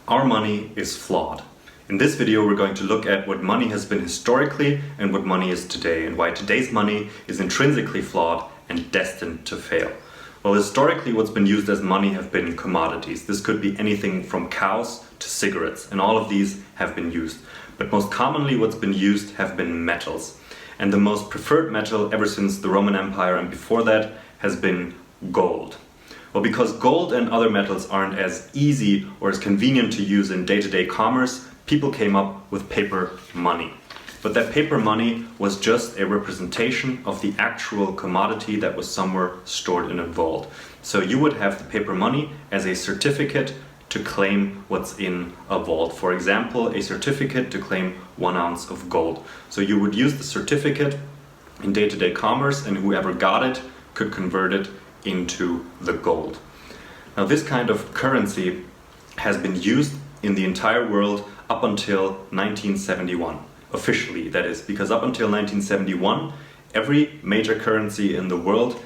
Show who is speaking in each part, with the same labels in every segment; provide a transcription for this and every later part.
Speaker 1: Our money is flawed. In this video we're going to look at what money has been historically and what money is today, and why today's money is intrinsically flawed and destined to fail. Well, historically what's been used as money have been commodities. This could be anything from cows to cigarettes, and all of these have been used. But most commonly what's been used have been metals. And the most preferred metal ever since the Roman Empire and before that has been gold. Well, because gold and other metals aren't as easy or as convenient to use in day-to-day commerce, people came up with paper money. But that paper money was just a representation of the actual commodity that was somewhere stored in a vault. So you would have the paper money as a certificate to claim what's in a vault. For example, a certificate to claim 1 ounce of gold. So you would use the certificate in day-to-day commerce, and whoever got it could convert it into the gold. Now, this kind of currency has been used in the entire world up until 1971. Officially, that is, because up until 1971, every major currency in the world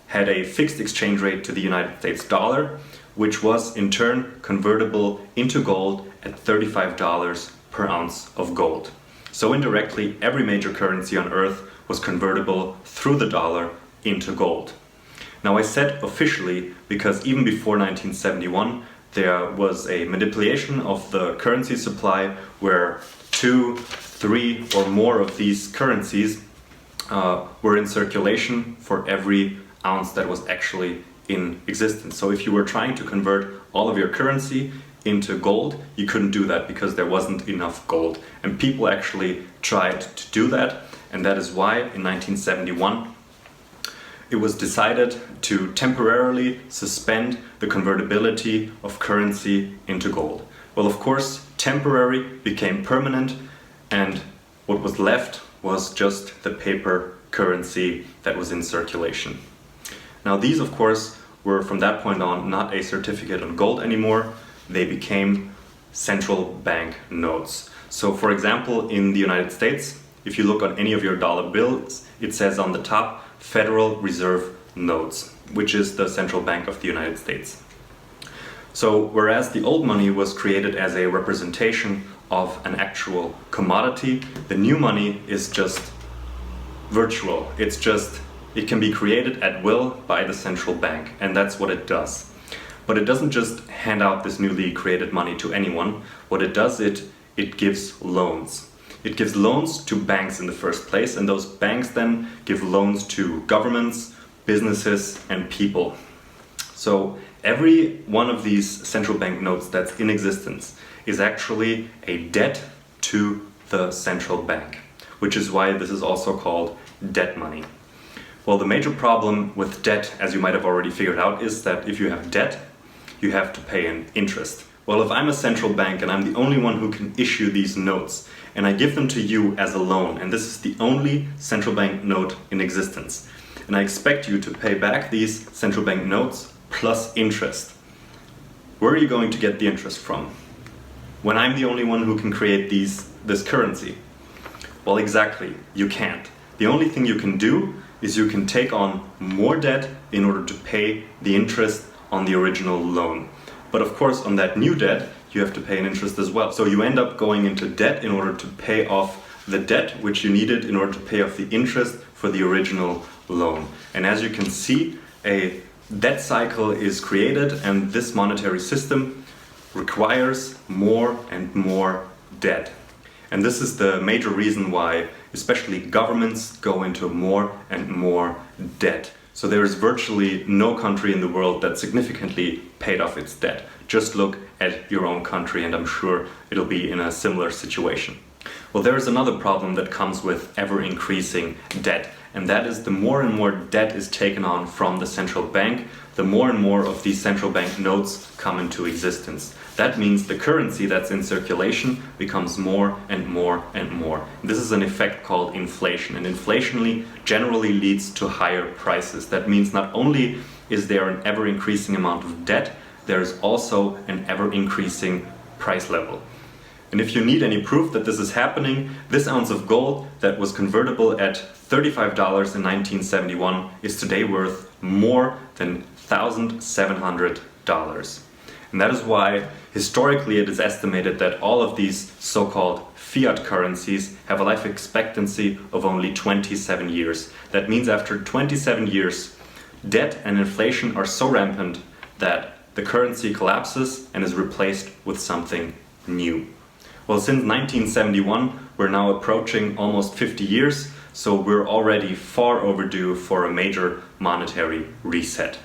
Speaker 1: had a fixed exchange rate to the United States dollar, which was in turn convertible into gold at $35 per ounce of gold. So indirectly, every major currency on Earth was convertible through the dollar into gold. Now, I said officially because even before 1971, there was a manipulation of the currency supply where 2, 3 or more of these currencies were in circulation for every ounce that was actually in existence. So if you were trying to convert all of your currency into gold, you couldn't do that because there wasn't enough gold. And people actually tried to do that, and that is why in 1971 it was decided to temporarily suspend the convertibility of currency into gold. Well, of course, temporary became permanent, and what was left was just the paper currency that was in circulation. Now, these, of course, were from that point on not a certificate on gold anymore. They became central bank notes. So, for example, in the United States, if you look on any of your dollar bills, it says on the top, Federal Reserve Notes, which is the central bank of the United States. So, whereas the old money was created as a representation of an actual commodity, the new money is just virtual. It can be created at will by the central bank, and that's what it does. But it doesn't just hand out this newly created money to anyone. What it does, it gives loans. It gives loans to banks in the first place, and those banks then give loans to governments, businesses, and people. So every one of these central bank notes that's in existence is actually a debt to the central bank, which is why this is also called debt money. Well, the major problem with debt, as you might have already figured out, is that if you have debt, you have to pay an interest. Well, if I'm a central bank and I'm the only one who can issue these notes, and I give them to you as a loan, and this is the only central bank note in existence, and I expect you to pay back these central bank notes plus interest, where are you going to get the interest from when I'm the only one who can create this currency? Well, exactly, you can't. The only thing you can do is you can take on more debt in order to pay the interest on the original loan. But of course, on that new debt, you have to pay an interest as well. So you end up going into debt in order to pay off the debt which you needed in order to pay off the interest for the original loan. And as you can see, a debt cycle is created, and this monetary system requires more and more debt. And this is the major reason why especially governments go into more and more debt. So there is virtually no country in the world that significantly paid off its debt. Just look at your own country and I'm sure it'll be in a similar situation. Well, there is another problem that comes with ever-increasing debt, and that is the more and more debt is taken on from the central bank, the more and more of these central bank notes come into existence. That means the currency that's in circulation becomes more and more and more. This is an effect called inflation, and inflation generally leads to higher prices. That means not only is there an ever-increasing amount of debt, there is also an ever-increasing price level. And if you need any proof that this is happening, this ounce of gold that was convertible at $35 in 1971 is today worth more than $1,700. And that is why historically it is estimated that all of these so-called fiat currencies have a life expectancy of only 27 years. That means after 27 years, debt and inflation are so rampant that the currency collapses and is replaced with something new. Well, since 1971, we're now approaching almost 50 years, so we're already far overdue for a major monetary reset.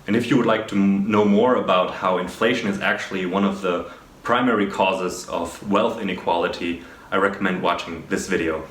Speaker 1: And if you would like to know more about how inflation is actually one of the primary causes of wealth inequality, I recommend watching this video.